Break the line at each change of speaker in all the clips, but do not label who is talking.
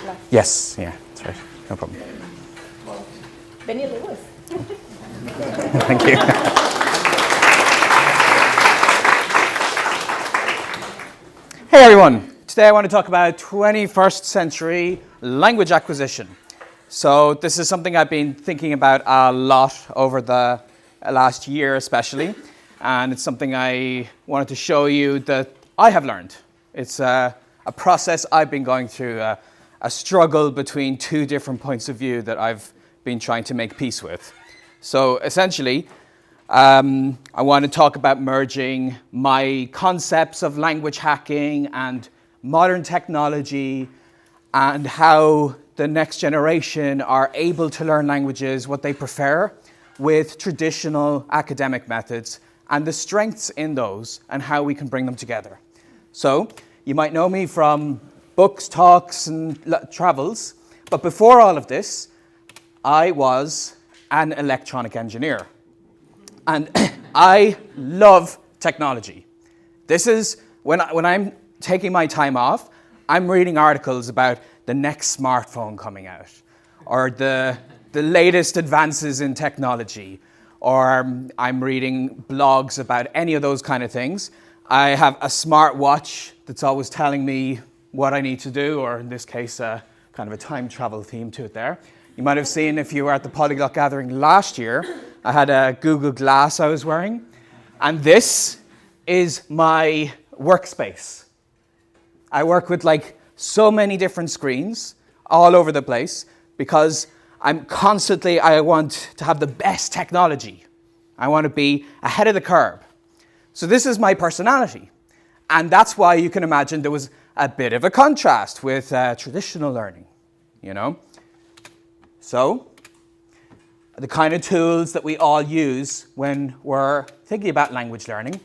left.
Yes, yeah, that's right. No problem.
Benny Lewis.
Thank you. Hey everyone. Today I want to talk about 21st century language acquisition. So this is something I've been thinking about a lot over the last year especially. And it's something I wanted to show you that I have learned. It's a process I've been going through, a struggle between two different points of view that I've been trying to make peace with. So essentially, I want to talk about merging my concepts of language hacking and modern technology and how the next generation are able to learn languages, what they prefer, with traditional academic methods and the strengths in those and how we can bring them together. So you might know me from books, talks, and travels, but before all of this, I was an electronic engineer. And I love technology. This is, when I'm taking my time off, I'm reading articles about the next smartphone coming out, or the latest advances in technology, or I'm reading blogs about any of those kind of things. I have a smart watch that's always telling me what I need to do, or in this case, kind of a time travel theme to it there. You might have seen if you were at the Polyglot Gathering last year, I had a Google Glass I was wearing. And this is my workspace. I work with like so many different screens all over the place because I want to have the best technology. I want to be ahead of the curve. So this is my personality. And that's why you can imagine there was a bit of a contrast with traditional learning, you know? So, the kind of tools that we all use when we're thinking about language learning,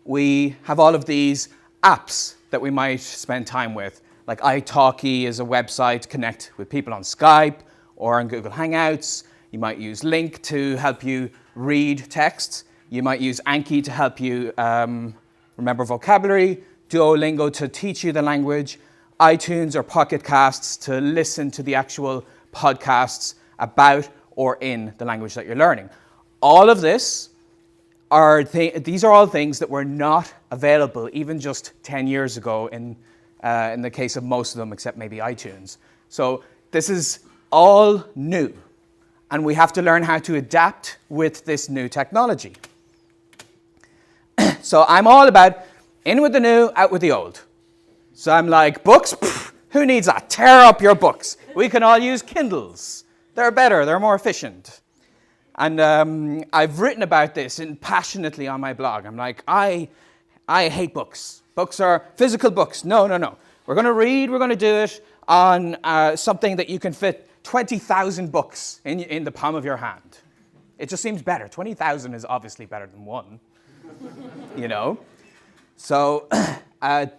we have all of these apps that we might spend time with. Like italki is a website to connect with people on Skype or on Google Hangouts. You might use Link to help you read texts. You might use Anki to help you remember vocabulary, Duolingo to teach you the language, iTunes or Pocket Casts to listen to the actual podcasts about or in the language that you're learning. All of this these are all things that were not available even just 10 years ago in the case of most of them, except maybe iTunes. So this is all new, and we have to learn how to adapt with this new technology. So I'm all about in with the new, out with the old. So I'm like, books? Pfft, who needs that? Tear up your books. We can all use Kindles. They're better, they're more efficient. And I've written about this passionately on my blog. I'm like, I hate books. Books are physical books. No. We're going to read, we're going to do it on something that you can fit 20,000 books in the palm of your hand. It just seems better. 20,000 is obviously better than one, you know? So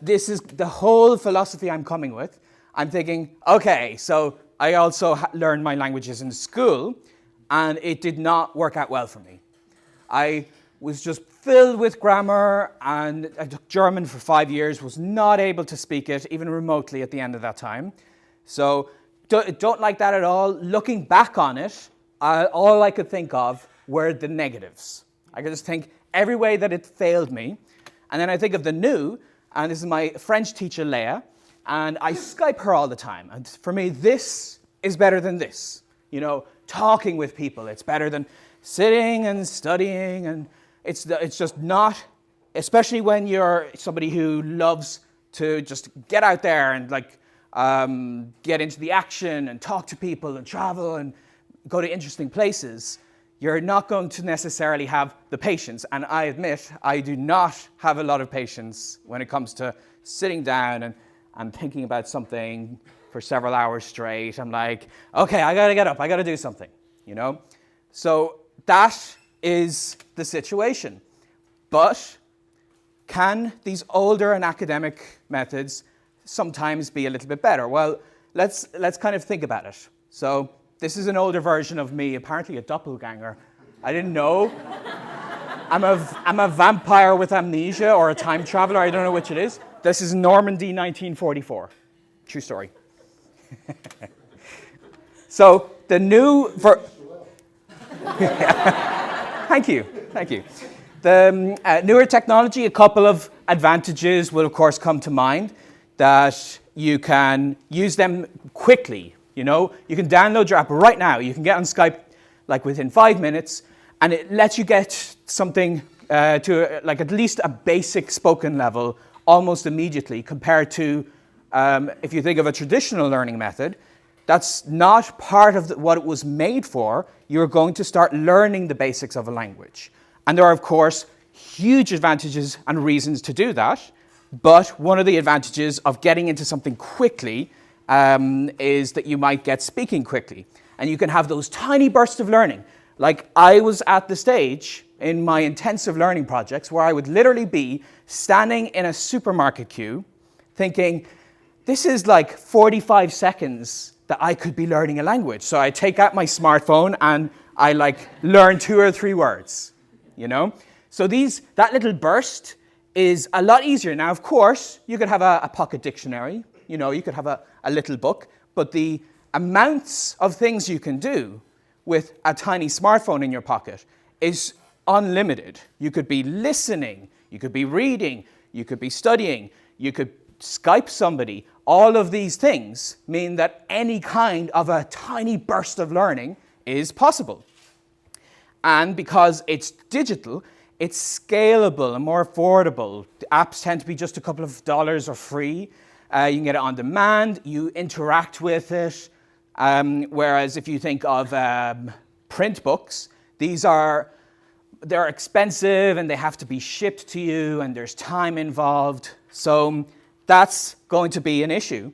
this is the whole philosophy I'm coming with. I'm thinking, okay, so I also learned my languages in school, and it did not work out well for me. I was just filled with grammar, and I took German for 5 years, was not able to speak it, even remotely at the end of that time. So don't like that at all. Looking back on it, all I could think of were the negatives. I could just think every way that it failed me. And then I think of the new, and this is my French teacher, Leah, and I Skype her all the time. And for me, this is better than this. You know, talking with people, it's better than sitting and studying. And it's just not, especially when you're somebody who loves to just get out there and like get into the action and talk to people and travel and go to interesting places. You're not going to necessarily have the patience. And I admit, I do not have a lot of patience when it comes to sitting down and thinking about something for several hours straight. I'm like, okay, I gotta get up, I gotta do something, you know? So that is the situation. But can these older and academic methods sometimes be a little bit better? Well, let's kind of think about it. So this is an older version of me, apparently a doppelganger. I didn't know. I'm a vampire with amnesia or a time traveler, I don't know which it is. This is Normandy 1944. True story. So the new... Thank you. The newer technology, a couple of advantages will of course come to mind, that you can use them quickly. You know, you can download your app right now. You can get on Skype like within 5 minutes, and it lets you get something to like at least a basic spoken level almost immediately, compared to if you think of a traditional learning method, that's not part of what it was made for. You're going to start learning the basics of a language. And there are, of course, huge advantages and reasons to do that. But one of the advantages of getting into something quickly is that you might get speaking quickly. And you can have those tiny bursts of learning. Like I was at the stage in my intensive learning projects where I would literally be standing in a supermarket queue thinking, this is like 45 seconds that I could be learning a language. So I take out my smartphone and I like learn 2 or 3 words, you know? So that little burst is a lot easier. Now, of course, you could have a pocket dictionary, you know, you could have a little book, but the amounts of things you can do with a tiny smartphone in your pocket is unlimited. You could be listening, you could be reading, you could be studying, you could Skype somebody. All of these things mean that any kind of a tiny burst of learning is possible. And because it's digital, it's scalable and more affordable. The apps tend to be just a couple of dollars or free. You can get it on demand, you interact with it. Whereas if you think of print books, they're expensive and they have to be shipped to you and there's time involved. So that's going to be an issue.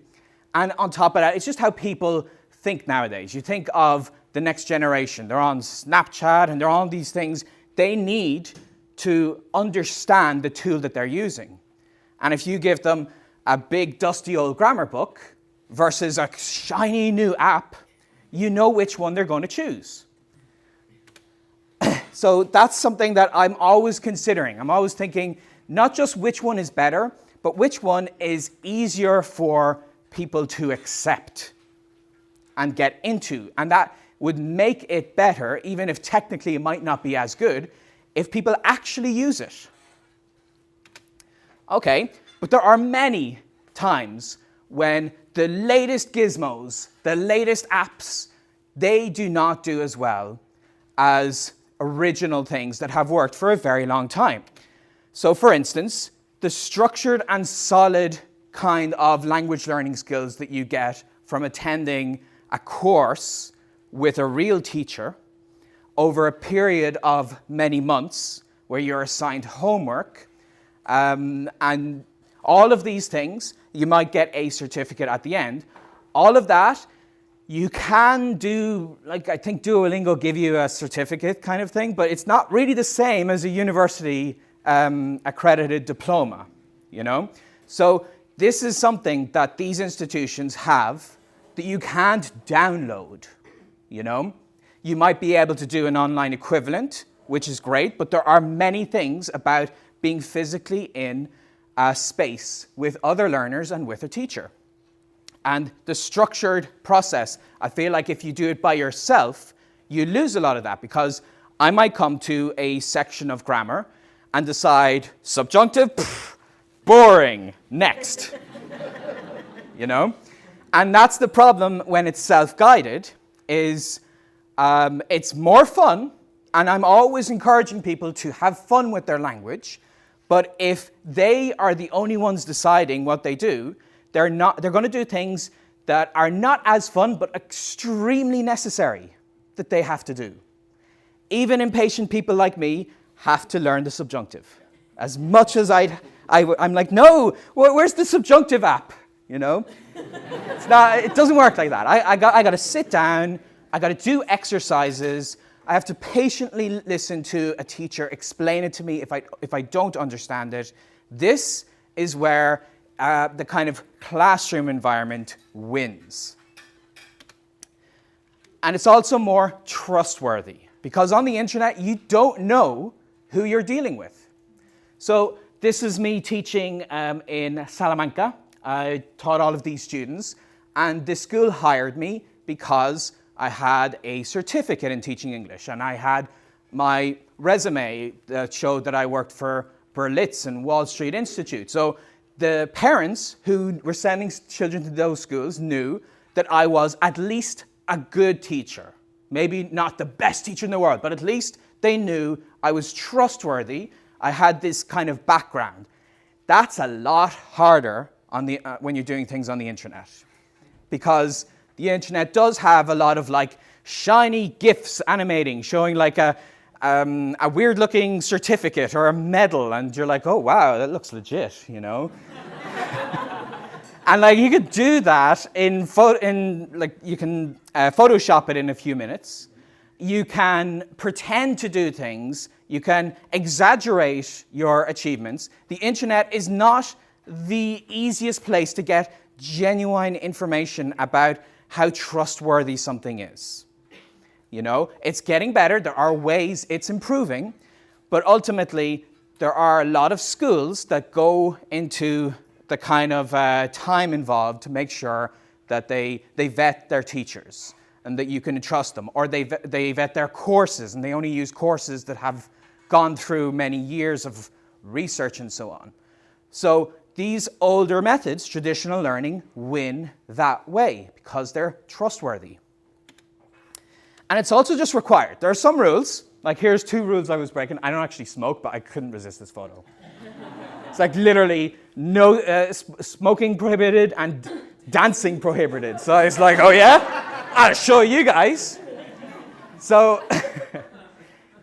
And on top of that, it's just how people think nowadays. You think of the next generation. They're on Snapchat and they're on these things. They need to understand the tool that they're using. And if you give them a big dusty old grammar book versus a shiny new app, you know which one they're going to choose. So that's something that I'm always considering. I'm always thinking not just which one is better, but which one is easier for people to accept and get into. And that would make it better, even if technically it might not be as good, if people actually use it. Okay, but there are many times when the latest gizmos, the latest apps, they do not do as well as original things that have worked for a very long time. So for instance, the structured and solid kind of language learning skills that you get from attending a course with a real teacher over a period of many months where you're assigned homework and all of these things, you might get a certificate at the end. All of that, you can do, like I think Duolingo give you a certificate kind of thing, but it's not really the same as a university accredited diploma, you know? So this is something that these institutions have that you can't download, you know? You might be able to do an online equivalent, which is great, but there are many things about being physically in a space with other learners and with a teacher. And the structured process, I feel like if you do it by yourself, you lose a lot of that, because I might come to a section of grammar and decide, subjunctive, boring, next, you know? And that's the problem when it's self-guided, is it's more fun, and I'm always encouraging people to have fun with their language, but if they are the only ones deciding what they do, they're going to do things that are not as fun, but extremely necessary that they have to do. Even impatient people like me have to learn the subjunctive. As much as I'm like, no, where's the subjunctive app? You know? It doesn't work like that. I got to sit down, I got to do exercises, I have to patiently listen to a teacher explain it to me if I don't understand it. This is where the kind of classroom environment wins. And it's also more trustworthy, because on the internet, you don't know who you're dealing with. So this is me teaching in Salamanca. I taught all of these students, And the school hired me because I had a certificate in teaching English, and I had my resume that showed that I worked for Berlitz and Wall Street Institute. So the parents who were sending children to those schools knew that I was at least a good teacher. Maybe not the best teacher in the world, but at least they knew I was trustworthy. I had this kind of background. That's a lot harder on when you're doing things on the internet, because the internet does have a lot of like shiny GIFs animating, showing like a weird-looking certificate or a medal, and you're like, oh wow, that looks legit, you know. And like you could do that you can Photoshop it in a few minutes. You can pretend to do things. You can exaggerate your achievements. The internet is not the easiest place to get genuine information about how trustworthy something is. You know, it's getting better. There are ways it's improving, but ultimately there are a lot of schools that go into the kind of time involved to make sure that they vet their teachers and that you can trust them, or they vet their courses and they only use courses that have gone through many years of research and so on. So these older methods, traditional learning, win that way because they're trustworthy. And it's also just required. There are some rules, like here's 2 rules I was breaking. I don't actually smoke, but I couldn't resist this photo. It's like literally no smoking prohibited and dancing prohibited. So it's like, oh yeah? I'll show you guys. So,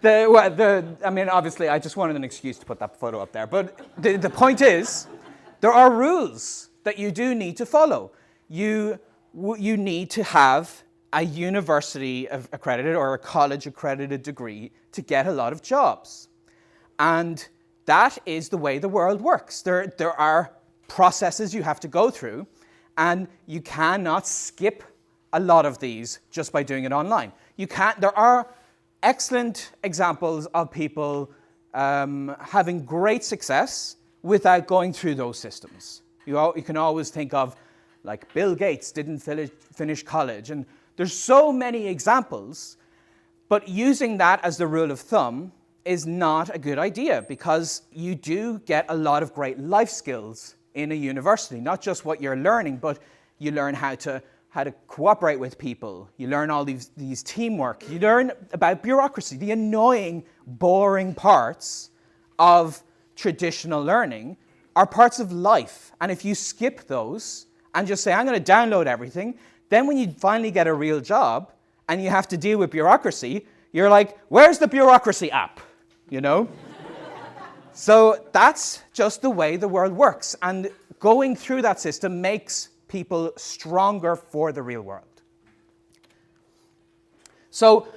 I mean, obviously, I just wanted an excuse to put that photo up there. But the point is, there are rules that you do need to follow. You need to have a university accredited or a college accredited degree to get a lot of jobs. And that is the way the world works. There are processes you have to go through, and you cannot skip a lot of these just by doing it online. There are excellent examples of people having great success without going through those systems. You can always think of, like, Bill Gates didn't finish college, and there's so many examples, but using that as the rule of thumb is not a good idea, because you do get a lot of great life skills in a university, not just what you're learning, but you learn how to cooperate with people. You learn all these teamwork. You learn about bureaucracy, the annoying, boring parts of traditional learning are parts of life. And if you skip those and just say, I'm going to download everything, then when you finally get a real job and you have to deal with bureaucracy, you're like, where's the bureaucracy app? You know? So that's just the way the world works. And going through that system makes people stronger for the real world. So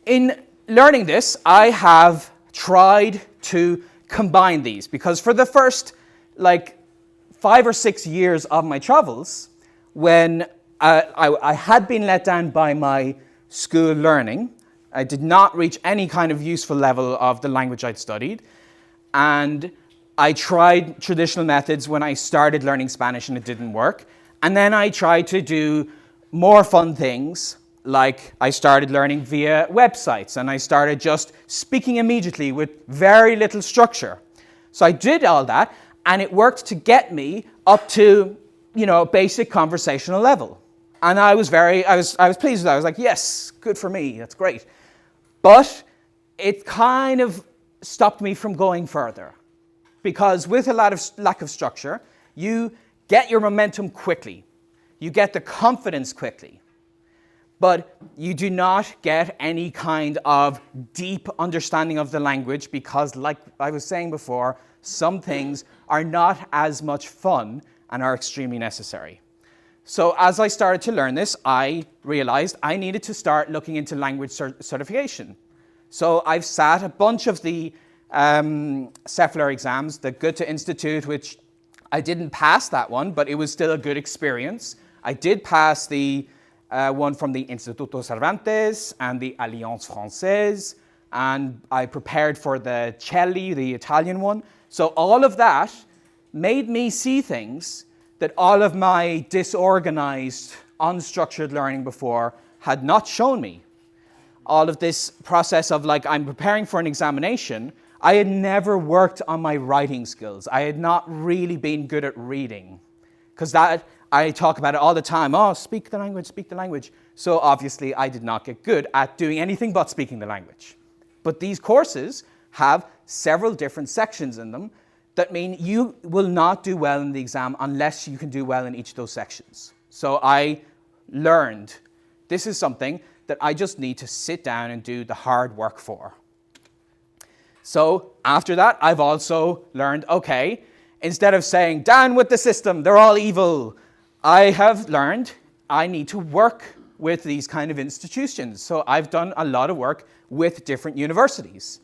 in learning this, I have tried to combine these, because for the first 5 or 6 years of my travels, when I had been let down by my school learning, I did not reach any kind of useful level of the language I'd studied, and I tried traditional methods when I started learning Spanish and it didn't work. And then I tried to do more fun things, like I started learning via websites, and I started just speaking immediately with very little structure. So I did all that, and it worked to get me up to, basic conversational level. And I was pleased with that. I was like, yes, good for me, that's great. But it kind of stopped me from going further, because with a lot of lack of structure, you get your momentum quickly. You get the confidence quickly. But you do not get any kind of deep understanding of the language, because, like I was saying before, some things are not as much fun and are extremely necessary. So as I started to learn this, I realized I needed to start looking into language certification. So I've sat a bunch of the CEFLR exams, the Goethe Institute, which I didn't pass that one, but it was still a good experience. I did pass the one from the Instituto Cervantes and the Alliance Française, and I prepared for the CELI, the Italian one. So all of that made me see things that all of my disorganized, unstructured learning before had not shown me. All of this process of like, I'm preparing for an examination, I had never worked on my writing skills. I had not really been good at reading. Because that, I talk about it all the time. Oh, speak the language, speak the language. So obviously I did not get good at doing anything but speaking the language. But these courses have several different sections in them that mean you will not do well in the exam unless you can do well in each of those sections. So I learned this is something that I just need to sit down and do the hard work for. So after that, I've also learned, okay, instead of saying, down with the system, they're all evil, I have learned I need to work with these kind of institutions. So I've done a lot of work with different universities.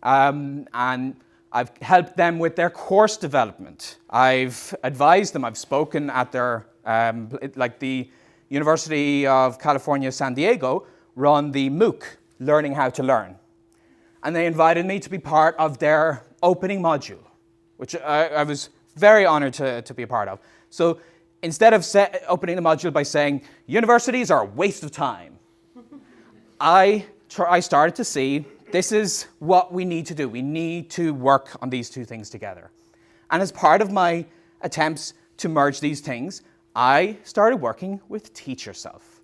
And I've helped them with their course development. I've advised them, I've spoken at their, like the University of California, San Diego, run the MOOC, Learning How to Learn. And they invited me to be part of their opening module, which I was very honored to be a part of. So instead of opening the module by saying, universities are a waste of time, I started to see this is what we need to do. We need to work on these two things together. And as part of my attempts to merge these things, I started working with Teach Yourself.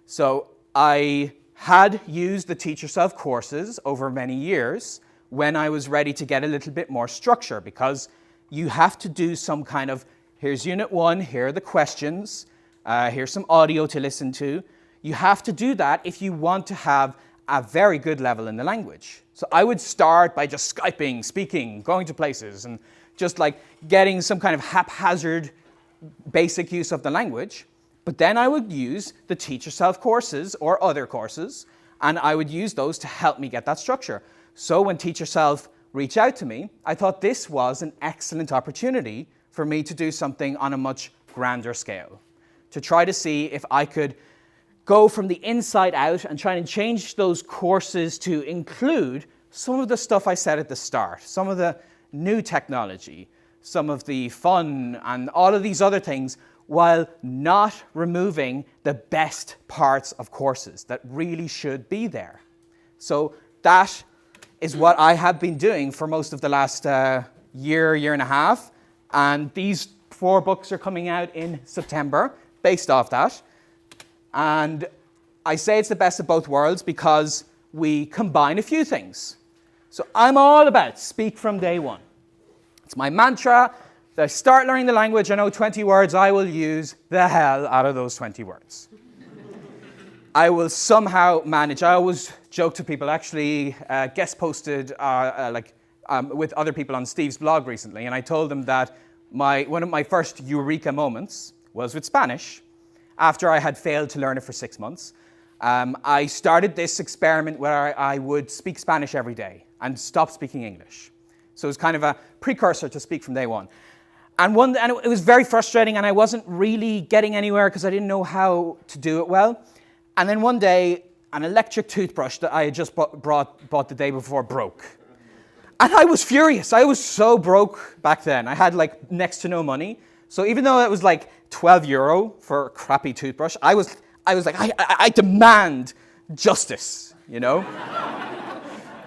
So I had used the Teach Yourself courses over many years when I was ready to get a little bit more structure, because you have to do some kind of, here's Unit 1, here are the questions, here's some audio to listen to. You have to do that if you want to have a very good level in the language. So I would start by just Skyping, speaking, going to places, and just like getting some kind of haphazard basic use of the language. But then I would use the Teach Yourself courses or other courses, and I would use those to help me get that structure. So when Teach Yourself reached out to me, I thought this was an excellent opportunity for me to do something on a much grander scale, to try to see if I could go from the inside out and try and change those courses to include some of the stuff I said at the start, some of the new technology, some of the fun, and all of these other things, while not removing the best parts of courses that really should be there. So that is what I have been doing for most of the last year and a half. And these 4 books are coming out in September based off that. And I say it's the best of both worlds because we combine a few things. So I'm all about speak from day one. It's my mantra. That I start learning the language, I know 20 words, I will use the hell out of those 20 words. I will somehow manage. I always joke to people, actually guest posted with other people on Steve's blog recently, and I told them that one of my first Eureka moments was with Spanish. After I had failed to learn it for 6 months, I started this experiment where I would speak Spanish every day and stop speaking English. So it was kind of a precursor to speak from day one. And it was very frustrating, and I wasn't really getting anywhere because I didn't know how to do it well. And then one day, an electric toothbrush that I had just bought the day before broke. And I was furious. I was so broke back then. I had like next to no money. So even though it was like €12 for a crappy toothbrush, I was like, I demand justice, you know?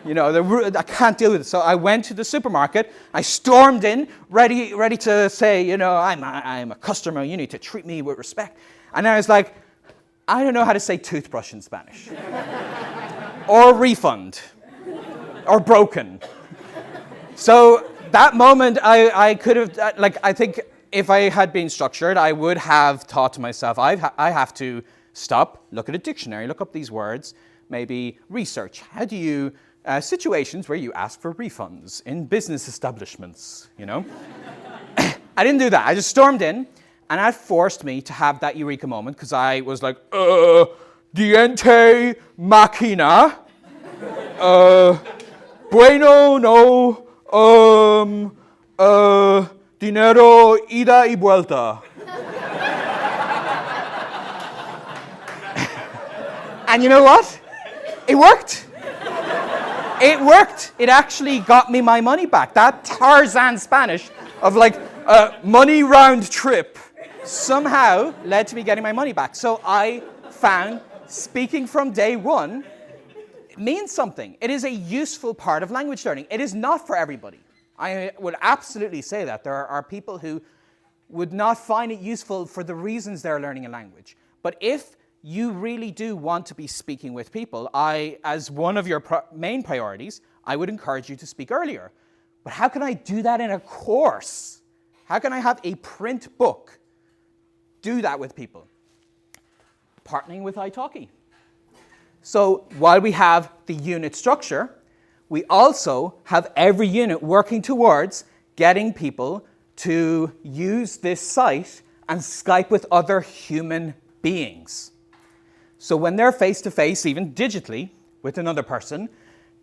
I can't deal with it. So I went to the supermarket. I stormed in, ready to say, I'm a customer. You need to treat me with respect. And I was like, I don't know how to say toothbrush in Spanish. Or refund. Or broken. So that moment, I could have, I think if I had been structured, I would have thought to myself, I have to stop, look at a dictionary, look up these words, maybe research. How do you... situations where you ask for refunds in business establishments, I didn't do that. I just stormed in, and that forced me to have that Eureka moment, because I was like, diente machina, bueno, no, dinero, ida y vuelta. And you know what? It worked. It worked. It actually got me my money back. That Tarzan Spanish of like, money round trip somehow led to me getting my money back. So I found speaking from day one means something. It is a useful part of language learning. It is not for everybody. I would absolutely say that. There are people who would not find it useful for the reasons they're learning a language. But if you really do want to be speaking with people, as one of your main priorities, I would encourage you to speak earlier. But how can I do that in a course? How can I have a print book do that with people? Partnering with italki. So while we have the unit structure, we also have every unit working towards getting people to use this site and Skype with other human beings. So when they're face-to-face, even digitally, with another person,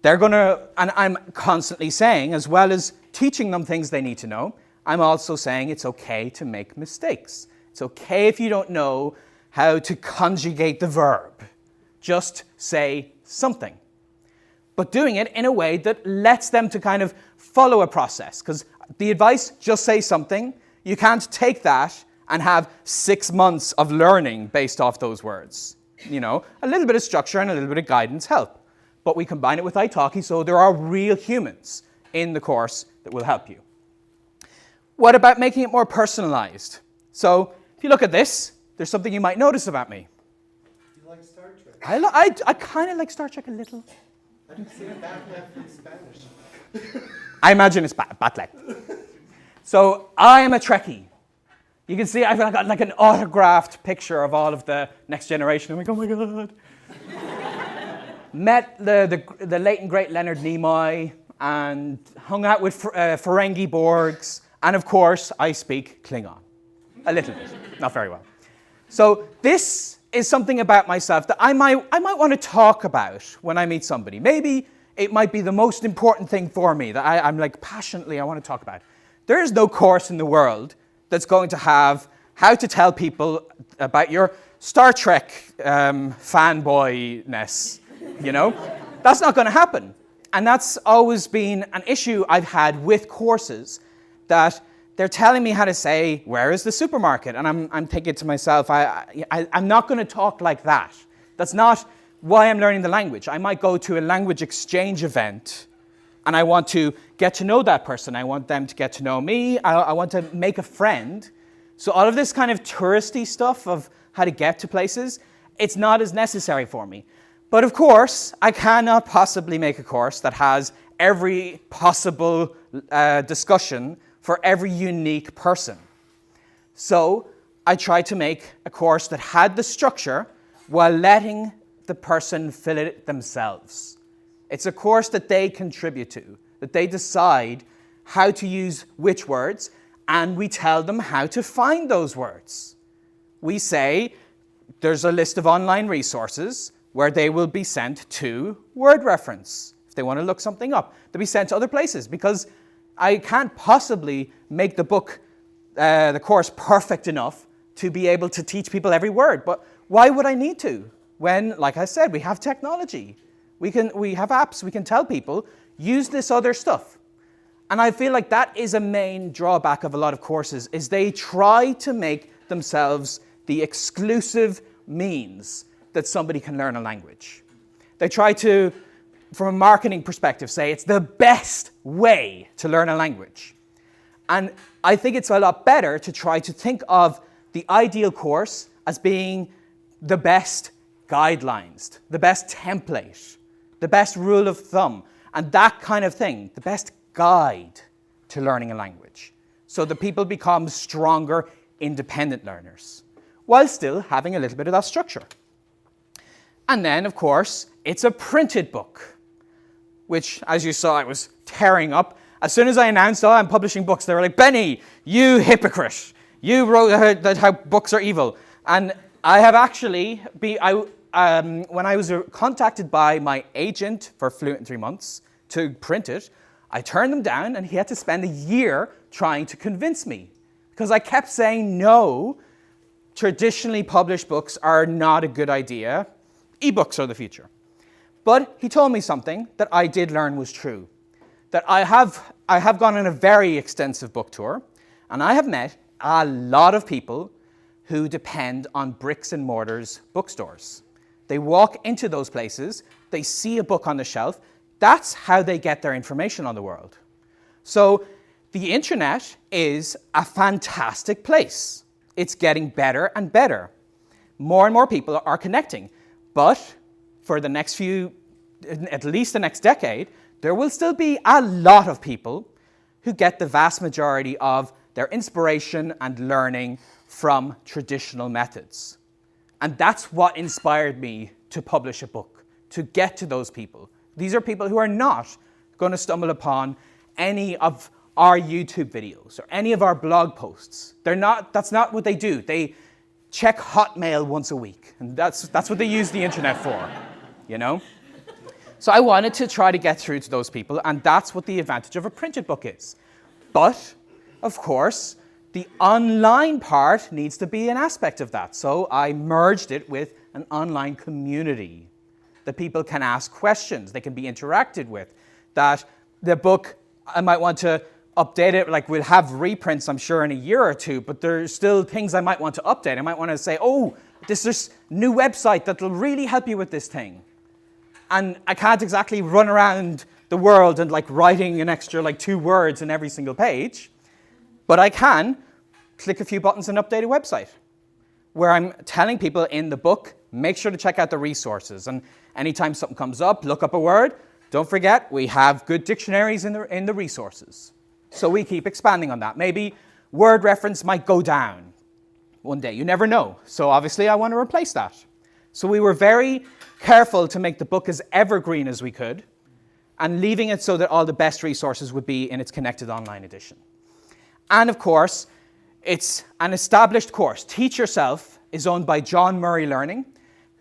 they're going to, and I'm constantly saying, as well as teaching them things they need to know, I'm also saying it's okay to make mistakes. It's okay if you don't know how to conjugate the verb. Just say something. But doing it in a way that lets them to kind of follow a process. Because the advice, just say something, you can't take that and have 6 months of learning based off those words. You know, a little bit of structure and a little bit of guidance help. But we combine it with italki, so there are real humans in the course that will help you. What about making it more personalized? So if you look at this, there's something you might notice about me.
You like Star Trek?
I kind of like Star Trek a little.
I can say Batman in Spanish.
I imagine it's Batlet. So I am a Trekkie. You can see I've got like an autographed picture of all of the next generation. I'm like, oh my God. Met the late and great Leonard Nimoy and hung out with Ferengi Borgs. And of course, I speak Klingon. A little bit, not very well. So this is something about myself that I might want to talk about when I meet somebody. Maybe it might be the most important thing for me that I'm like passionately I want to talk about. There is no course in the world that's going to have how to tell people about your Star Trek fanboyness, you know? That's not going to happen. And that's always been an issue I've had with courses, that they're telling me how to say, where is the supermarket? And I'm thinking to myself, I'm not going to talk like that. That's not why I'm learning the language. I might go to a language exchange event and I want to get to know that person. I want them to get to know me. I want to make a friend. So all of this kind of touristy stuff of how to get to places, it's not as necessary for me. But of course, I cannot possibly make a course that has every possible discussion for every unique person. So I tried to make a course that had the structure while letting the person fill it themselves. It's a course that they contribute to, that they decide how to use which words, and we tell them how to find those words. We say there's a list of online resources where they will be sent to word reference. If they want to look something up, they'll be sent to other places, because I can't possibly make the book, the course perfect enough to be able to teach people every word. But why would I need to? When, like I said, we have technology. We have apps, we can tell people, use this other stuff. And I feel like that is a main drawback of a lot of courses, is they try to make themselves the exclusive means that somebody can learn a language. They try to, from a marketing perspective, say it's the best way to learn a language. And I think it's a lot better to try to think of the ideal course as being the best guidelines, the best template, the best rule of thumb, and that kind of thing, the best guide to learning a language, so that people become stronger, independent learners, while still having a little bit of that structure. And then, of course, it's a printed book, which, as you saw, I was tearing up. As soon as I announced, oh, I'm publishing books, they were like, Benny, you hypocrite. You wrote that how books are evil. And I have actually when I was contacted by my agent for Fluent in 3 months to print it, I turned them down, and he had to spend a year trying to convince me, because I kept saying, no, traditionally published books are not a good idea. Ebooks are the future. But he told me something that I did learn was true, that I have gone on a very extensive book tour, And I have met a lot of people who depend on bricks and mortars bookstores. They walk into those places, they see a book on the shelf. That's how they get their information on the world. So the internet is a fantastic place. It's getting better and better. More and more people are connecting. But for the next at least the next decade, there will still be a lot of people who get the vast majority of their inspiration and learning from traditional methods. And that's what inspired me to publish a book, to get to those people. These are people who are not going to stumble upon any of our YouTube videos or any of our blog posts. That's not what they do. They check Hotmail once a week, and that's what they use the internet for, you know? So I wanted to try to get through to those people, and that's what the advantage of a printed book is. But, of course, the online part needs to be an aspect of that. So I merged it with an online community that people can ask questions, they can be interacted with, that the book, I might want to update it, like we'll have reprints, I'm sure, in a year or two, but there's still things I might want to update. I might want to say, oh, this is a new website that will really help you with this thing. And I can't exactly run around the world and like writing an extra like 2 words in every single page, but I can click a few buttons and update a website where I'm telling people in the book, make sure to check out the resources. And anytime something comes up, look up a word. Don't forget, we have good dictionaries in the resources. So we keep expanding on that. Maybe word reference might go down one day. You never know. So obviously I want to replace that. So we were very careful to make the book as evergreen as we could and leaving it so that all the best resources would be in its connected online edition. And of course, it's an established course. Teach Yourself is owned by John Murray Learning,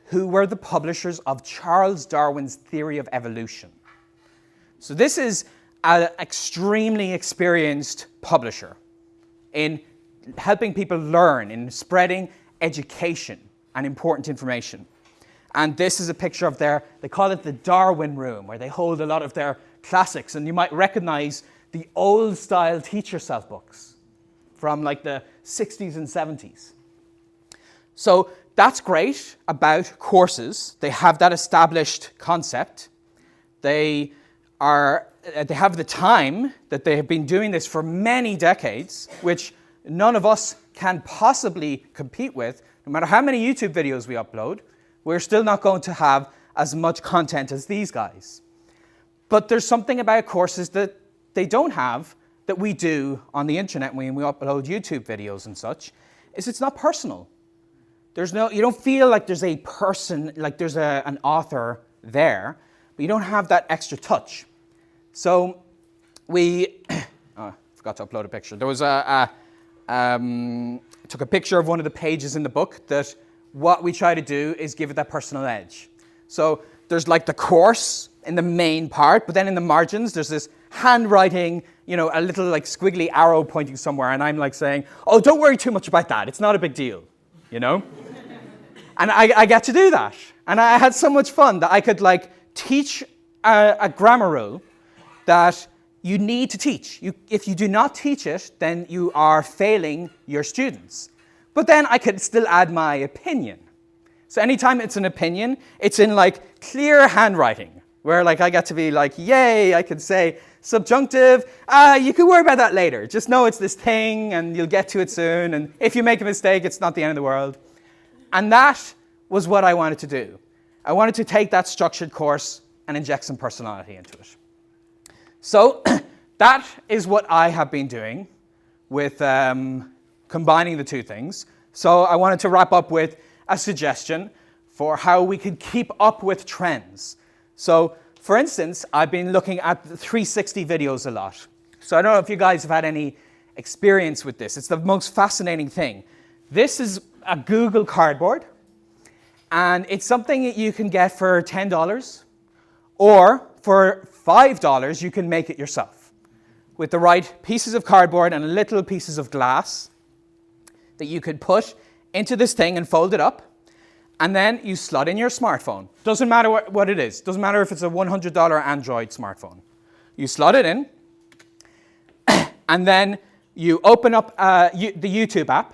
who were the publishers of Charles Darwin's Theory of Evolution. So this is an extremely experienced publisher in helping people learn, in spreading education and important information. And this is a picture of they call it the Darwin Room, where they hold a lot of their classics. And you might recognize the old style Teach Yourself books from like the 60s and 70s. So that's great about courses. They have that established concept. They have the time that they have been doing this for many decades, which none of us can possibly compete with. No matter how many YouTube videos we upload, we're still not going to have as much content as these guys. But there's something about courses that they don't have that we do on the internet when we upload YouTube videos and such, is it's not personal. You don't feel like there's a person, like there's an author there, but you don't have that extra touch. So I forgot to upload a picture. There was I took a picture of one of the pages in the book that what we try to do is give it that personal edge. So there's like the course in the main part, but then in the margins, there's this handwriting, a little like squiggly arrow pointing somewhere, and I'm like saying, oh, don't worry too much about that. It's not a big deal, And I get to do that. And I had so much fun that I could like teach a grammar rule that you need to teach. If you do not teach it, then you are failing your students. But then I could still add my opinion. So anytime it's an opinion, it's in like clear handwriting, where like I get to be like, yay, I could say subjunctive, you can worry about that later. Just know it's this thing and you'll get to it soon. And if you make a mistake, it's not the end of the world. And that was what I wanted to do. I wanted to take that structured course and inject some personality into it. So that is what I have been doing with combining the two things. So I wanted to wrap up with a suggestion for how we could keep up with trends. So, for instance, I've been looking at the 360 videos a lot. So I don't know if you guys have had any experience with this. It's the most fascinating thing. This is a Google Cardboard, and it's something that you can get for $10, or for $5, you can make it yourself with the right pieces of cardboard and little pieces of glass that you could put into this thing and fold it up, and then you slot in your smartphone. Doesn't matter what it is. Doesn't matter if it's a $100 Android smartphone. You slot it in, and then you open up the YouTube app,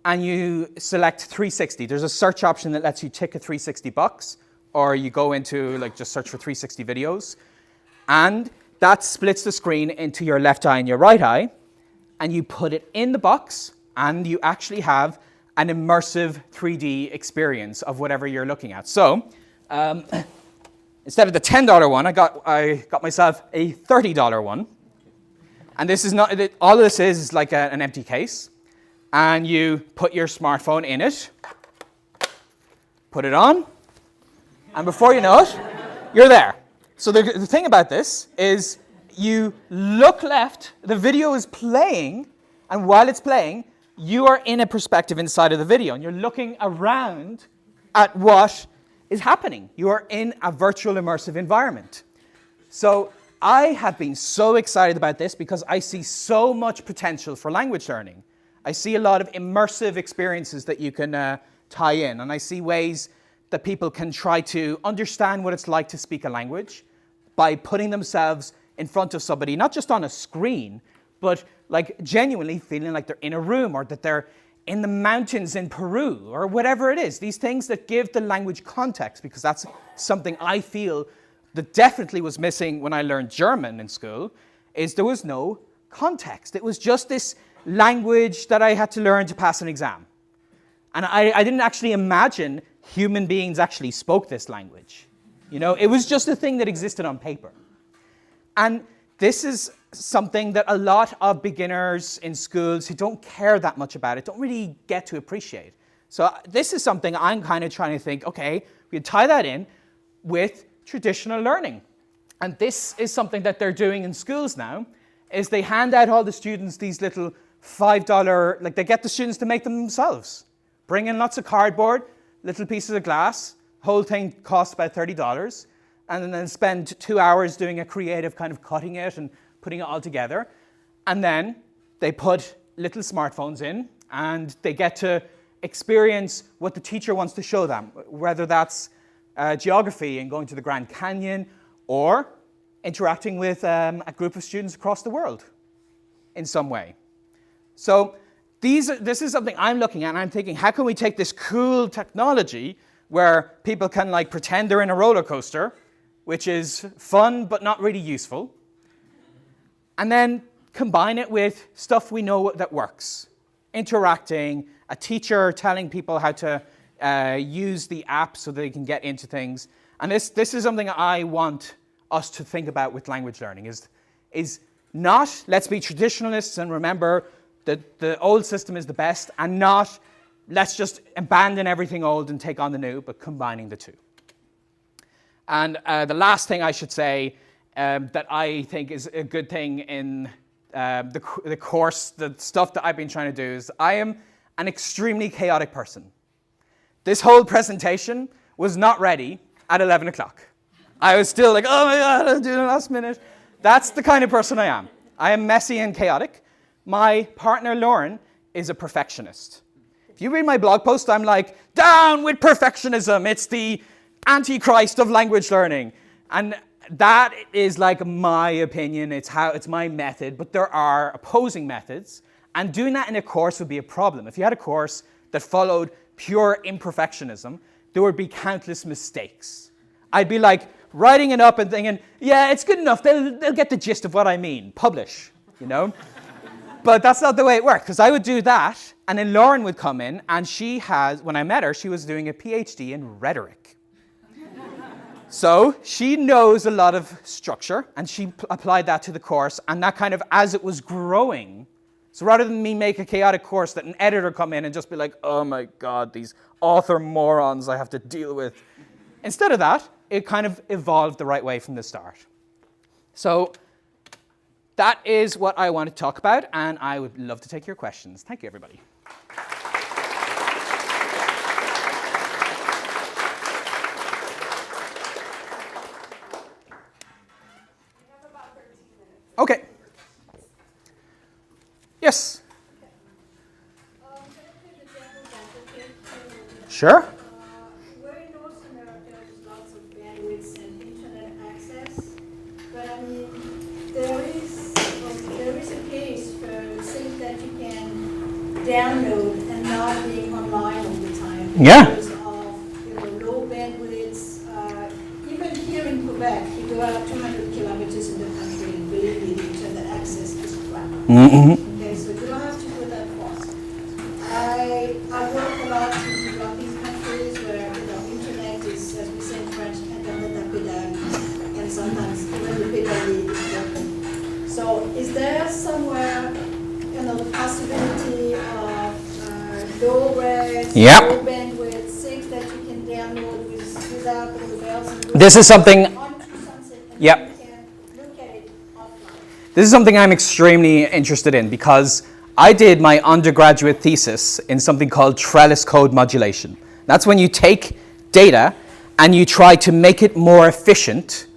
and you select 360. There's a search option that lets you tick a 360 box, or you go into, like, just search for 360 videos. And that splits the screen into your left eye and your right eye, and you put it in the box, and you actually have an immersive 3D experience of whatever you're looking at. So, instead of the $10 one, I got myself a $30 one. And this is not, all of this is like an empty case. And you put your smartphone in it, put it on, and before you know it, you're there. So the thing about this is you look left, the video is playing, and while it's playing, you are in a perspective inside of the video, and you're looking around at what is happening. You are in a virtual immersive environment. So I have been so excited about this because I see so much potential for language learning. I see a lot of immersive experiences that you can tie in, and I see ways that people can try to understand what it's like to speak a language by putting themselves in front of somebody, not just on a screen, but like genuinely feeling like they're in a room, or that they're in the mountains in Peru, or whatever it is. These things that give the language context, because that's something I feel that definitely was missing when I learned German in school, is there was no context. It was just this language that I had to learn to pass an exam. And I didn't actually imagine human beings actually spoke this language. You know, it was just a thing that existed on paper. And this is something that a lot of beginners in schools who don't care that much about it don't really get to appreciate. So this is something I'm kind of trying to think, okay, we can tie that in with traditional learning. And this is something that they're doing in schools now, is they hand out all the students these little $5, like they get the students to make them themselves. Bring in lots of cardboard, little pieces of glass, whole thing costs about $30, and then spend 2 hours doing a creative kind of cutting it and putting it all together. And then they put little smartphones in, and they get to experience what the teacher wants to show them, whether that's geography and going to the Grand Canyon, or interacting with a group of students across the world in some way. So this is something I'm looking at, and I'm thinking, how can we take this cool technology where people can like pretend they're in a roller coaster, which is fun but not really useful, and then combine it with stuff we know that works. Interacting, a teacher telling people how to use the app so they can get into things. And this is something I want us to think about with language learning, is not let's be traditionalists and remember that the old system is the best, and not let's just abandon everything old and take on the new, but combining the two. And the last thing I should say that I think is a good thing in the course, the stuff that I've been trying to do, is I am an extremely chaotic person. This whole presentation was not ready at 11 o'clock. I was still like, oh my God, I'll do it last minute. That's the kind of person I am. I am messy and chaotic. My partner, Lauren, is a perfectionist. If you read my blog post, I'm like, down with perfectionism. It's the antichrist of language learning. And that is like my opinion. It's my method. But there are opposing methods. And doing that in a course would be a problem. If you had a course that followed pure imperfectionism, there would be countless mistakes. I'd be like writing it up and thinking, yeah, it's good enough. They'll get the gist of what I mean. Publish, you know? But that's not the way it worked, because I would do that, and then Lauren would come in, and when I met her, she was doing a PhD in rhetoric. So she knows a lot of structure, and she applied that to the course, and that kind of, as it was growing, so rather than me make a chaotic course that an editor come in and just be like, oh my God, these author morons I have to deal with. Instead of that, it kind of evolved the right way from the start. So that is what I want to talk about, and I would love to take your questions. Thank you, everybody. Okay. Yes? Sure.
We're in North America, there's lots of bandwidth and internet access, but I mean, there is a case for
Yeah.
because of low bandwidths. Even here in Quebec, if you are 200 kilometers in the country, and believe me, the internet access is crap. Okay, so you don't have to do that fast. I work a lot in developing countries where internet is, as we say in French, internet à pédale, and sometimes even the pedal is broken. So is there somewhere the possibility of low res,
Yep.
low bandwidth, things that you can download without all the bells and whistles?
This is something.
Onto something, and
Yep.
you can look at it offline.
This is something I'm extremely interested in because I did my undergraduate thesis in something called trellis code modulation. That's when you take data and you try to make it more efficient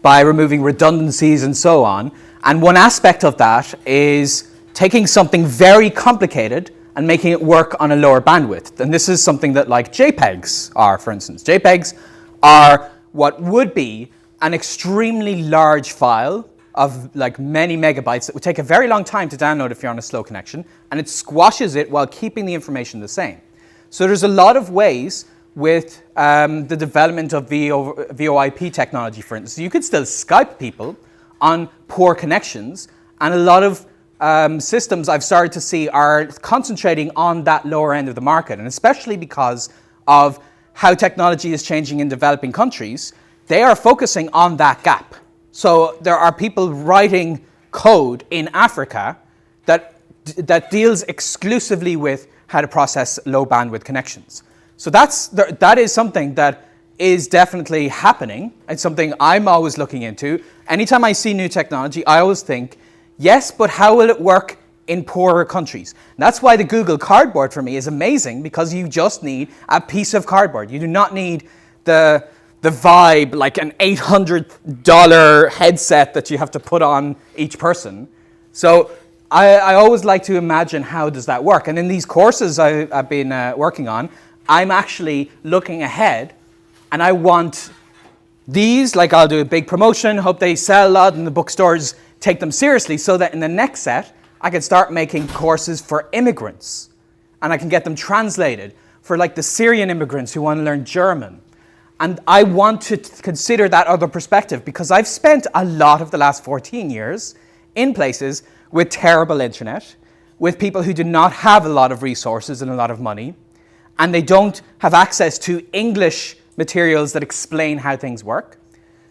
by removing redundancies and so on. And one aspect of that is taking something very complicated and making it work on a lower bandwidth. And this is something that like JPEGs are, for instance. JPEGs are what would be an extremely large file of like many megabytes that would take a very long time to download if you're on a slow connection, and it squashes it while keeping the information the same. So there's a lot of ways with the development of VoIP technology, for instance. You could still Skype people on poor connections, and a lot of systems I've started to see are concentrating on that lower end of the market, and especially because of how technology is changing in developing countries, they are focusing on that gap. So there are people writing code in Africa that deals exclusively with how to process low bandwidth connections. So that is something that is definitely happening. It's something I'm always looking into. Anytime I see new technology, I always think, yes, but how will it work in poorer countries? And that's why the Google Cardboard for me is amazing, because you just need a piece of cardboard. You do not need the Vibe, like an $800 headset that you have to put on each person. So I always like to imagine how does that work. And in these courses I've been working on, I'm actually looking ahead, and I want these, like I'll do a big promotion, hope they sell a lot and the bookstores take them seriously, so that in the next set, I can start making courses for immigrants. And I can get them translated for like the Syrian immigrants who want to learn German. And I want to consider that other perspective, because I've spent a lot of the last 14 years in places with terrible internet, with people who do not have a lot of resources and a lot of money, and they don't have access to English materials that explain how things work.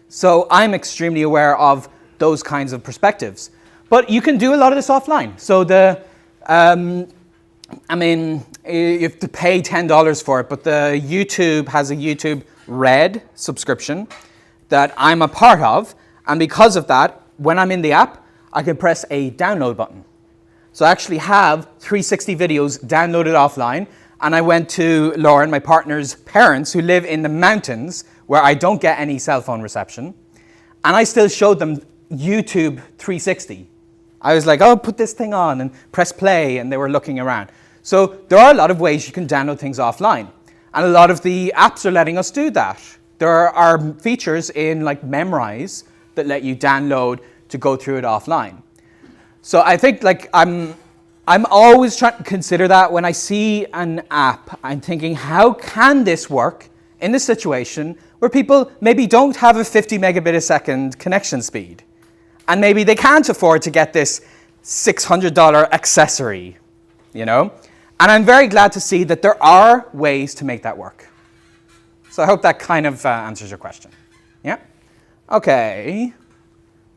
So I'm extremely aware of those kinds of perspectives. But you can do a lot of this offline. So you have to pay $10 for it, but the YouTube has a YouTube Red subscription that I'm a part of, and because of that, when I'm in the app, I can press a download button. So I actually have 360 videos downloaded offline, and I went to Lauren, my partner's parents, who live in the mountains where I don't get any cell phone reception, and I still showed them YouTube 360. I was like, oh, put this thing on and press play, and they were looking around. So there are a lot of ways you can download things offline. And a lot of the apps are letting us do that. There are features in like Memrise that let you download to go through it offline. So I think like I'm always trying to consider that when I see an app. I'm thinking, how can this work in this situation where people maybe don't have a 50 megabit a second connection speed, and maybe they can't afford to get this $600 accessory, you know? And I'm very glad to see that there are ways to make that work. So I hope that kind of answers your question. Yeah? Okay.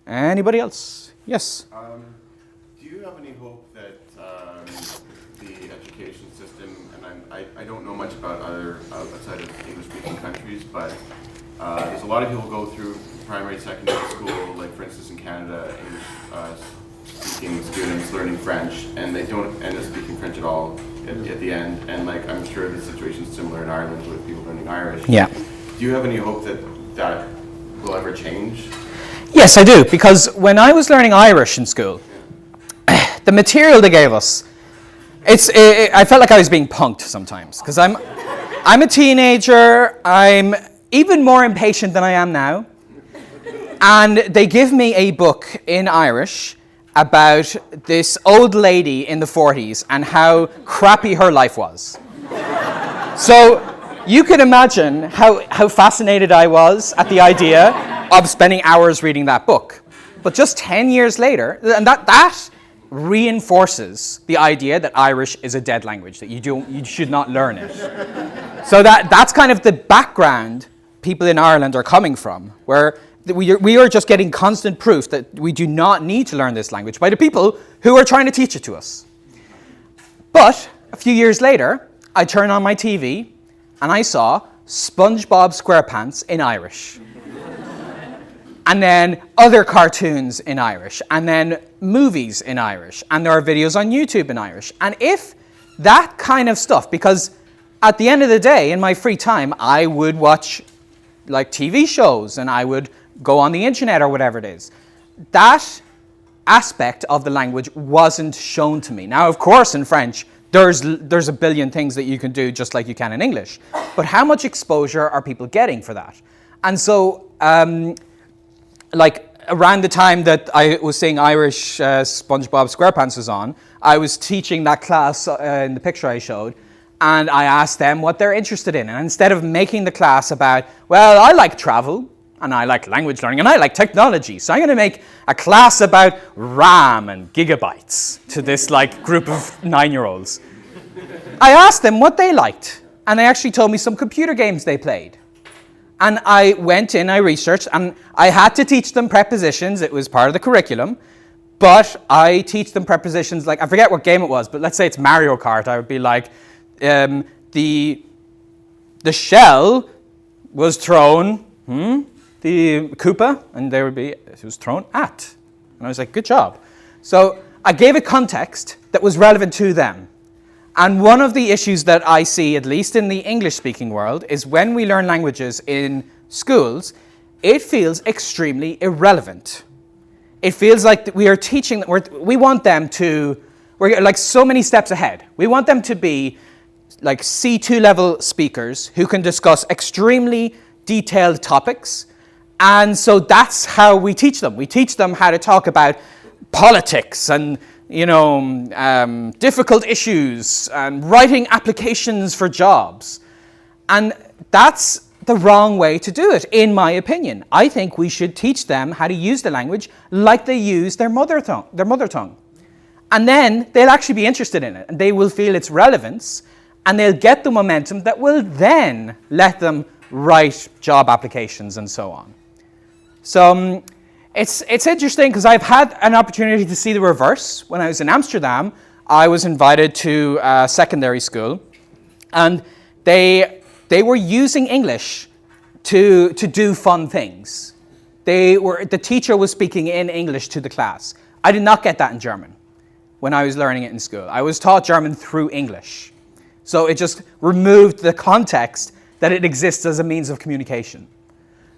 Anybody else? Yes?
Do you have any hope that the education system, and I don't know much about other outside of English-speaking countries, but there's a lot of people go through primary, secondary school, like for instance in Canada, English-speaking students learning French, and they don't end up speaking French at all at the end, and like I'm sure the situation's similar in Ireland with people learning Irish.
Yeah.
Do you have any hope that that will ever change?
Yes, I do, because when I was learning Irish in school, the material they gave us, I felt like I was being punked sometimes, because I'm a teenager, I'm even more impatient than I am now, and they give me a book in Irish about this old lady in the 40s and how crappy her life was. So you can imagine how fascinated I was at the idea of spending hours reading that book. But just 10 years later, and that reinforces the idea that Irish is a dead language, that you should not learn it. So that's kind of the background people in Ireland are coming from, where we are just getting constant proof that we do not need to learn this language by the people who are trying to teach it to us. But a few years later, I turned on my TV and I saw SpongeBob SquarePants in Irish. And then other cartoons in Irish, and then movies in Irish, and there are videos on YouTube in Irish. And if that kind of stuff, because at the end of the day, in my free time, I would watch like TV shows, and I would go on the internet or whatever it is. That aspect of the language wasn't shown to me. Now, of course, in French, there's a billion things that you can do just like you can in English. But how much exposure are people getting for that? And so, like around the time that I was seeing Irish SpongeBob SquarePants was on, I was teaching that class in the picture I showed, and I asked them what they're interested in. And instead of making the class about, well, I like travel, and I like language learning, and I like technology, so I'm going to make a class about RAM and gigabytes to this like group of 9-year-olds. I asked them what they liked, and they actually told me some computer games they played. And I went in, I researched, and I had to teach them prepositions. It was part of the curriculum. But I teach them prepositions like, I forget what game it was, but let's say it's Mario Kart. I would be like, the shell was thrown, the Koopa, and there would be, it was thrown at. And I was like, good job. So I gave a context that was relevant to them. And one of the issues that I see, at least in the English-speaking world, is when we learn languages in schools, it feels extremely irrelevant. It feels like we are teaching, we want them to, we're like so many steps ahead. We want them to be like C2 level speakers who can discuss extremely detailed topics. And so that's how we teach them. We teach them how to talk about politics and difficult issues and writing applications for jobs. And that's the wrong way to do it, in my opinion. I think we should teach them how to use the language like they use their mother tongue. And then they'll actually be interested in it, and they will feel its relevance, and they'll get the momentum that will then let them write job applications and so on. So it's interesting because I've had an opportunity to see the reverse. When I was in Amsterdam, I was invited to a secondary school, and they were using English to do fun things. The teacher was speaking in English to the class. I did not get that in German when I was learning it in school. I was taught German through English. So it just removed the context that it exists as a means of communication.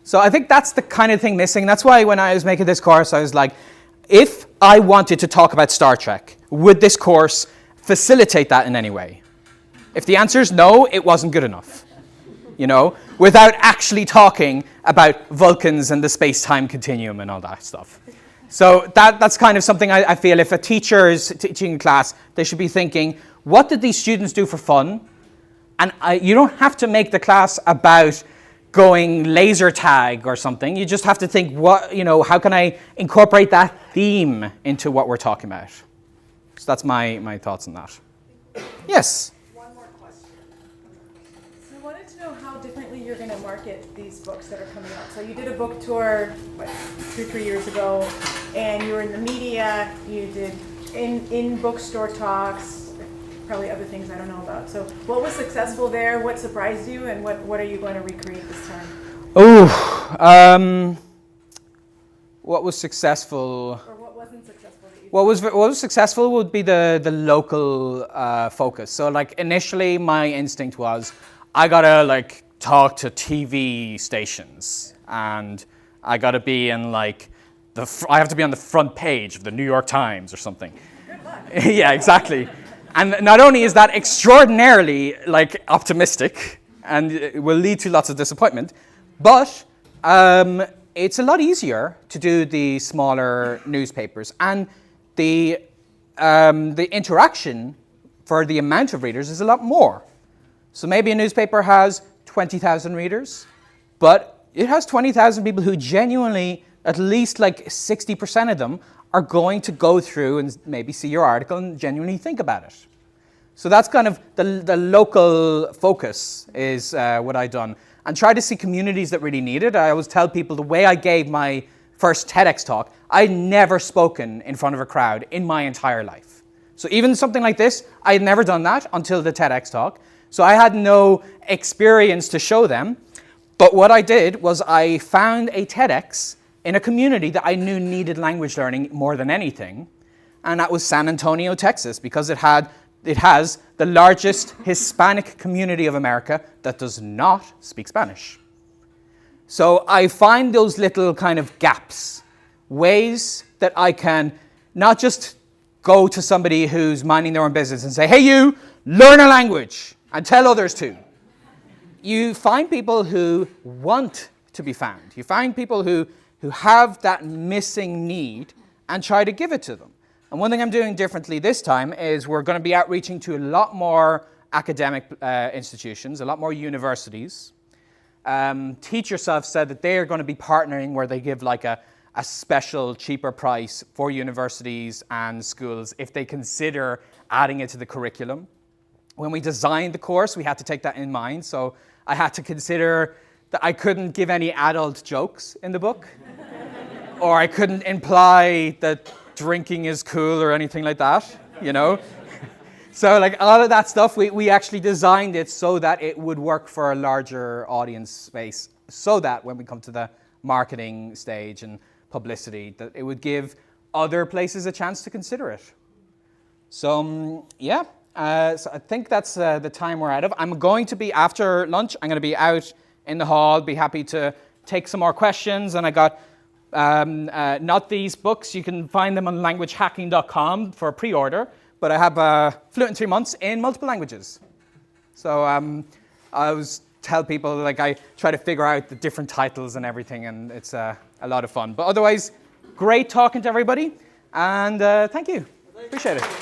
So I think that's the kind of thing missing. That's why when I was making this course, I was like, if I wanted to talk about Star Trek, would this course facilitate that in any way? If the answer is no, it wasn't good enough. Without actually talking about Vulcans and the space-time continuum and all that stuff. So that's kind of something I feel if a teacher is teaching a class, they should be thinking, what did these students do for fun? And you don't have to make the class about going laser tag or something. You just have to think, how can I incorporate that theme into what we're talking about? So that's my thoughts on that. Yes?
One more question. So I wanted to know how differently you're going to market these books that are coming out. So you did a book tour, 2-3 years ago, and you were in the media, you did in bookstore talks, probably other things I don't know about. So what was successful there? What surprised you? And what are you going to recreate this time?
What was successful?
Or what wasn't successful? That you
What was successful would be the local focus. So like initially my instinct was, I gotta talk to TV stations, and I gotta be in I have to be on the front page of the New York Times or something.
Good luck.
Yeah, exactly. And not only is that extraordinarily optimistic, and it will lead to lots of disappointment, but it's a lot easier to do the smaller newspapers, and the interaction for the amount of readers is a lot more. So maybe a newspaper has 20,000 readers, but it has 20,000 people who genuinely, at least like 60% of them, are going to go through and maybe see your article and genuinely think about it. So that's kind of the local focus is what I've done. And try to see communities that really need it. I always tell people the way I gave my first TEDx talk, I'd never spoken in front of a crowd in my entire life. So even something like this, I had never done that until the TEDx talk. So I had no experience to show them. But what I did was I found a TEDx in a community that I knew needed language learning more than anything. And that was San Antonio, Texas, because it has the largest Hispanic community of America that does not speak Spanish. So I find those little kind of gaps, ways that I can not just go to somebody who's minding their own business and say, hey, you, learn a language and tell others to. You find people who want to be found. You find people who have that missing need and try to give it to them. And one thing I'm doing differently this time is we're going to be outreaching to a lot more academic institutions, a lot more universities. Teach Yourself said that they are going to be partnering where they give like a special, cheaper price for universities and schools if they consider adding it to the curriculum. When we designed the course, we had to take that in mind. So I had to consider that I couldn't give any adult jokes in the book, or I couldn't imply that drinking is cool or anything like that, you know? So like all of that stuff, we actually designed it so that it would work for a larger audience space, so that when we come to the marketing stage and publicity, that it would give other places a chance to consider it. So yeah, so I think that's the time we're out of. I'm going to be, after lunch, I'm going to be out in the hall, be happy to take some more questions, and I got not these books. You can find them on languagehacking.com for pre-order. But I have Fluent in 3 months in multiple languages. So I always tell people, like, I try to figure out the different titles and everything, and it's a lot of fun. But otherwise, great talking to everybody, and thank you. Appreciate it.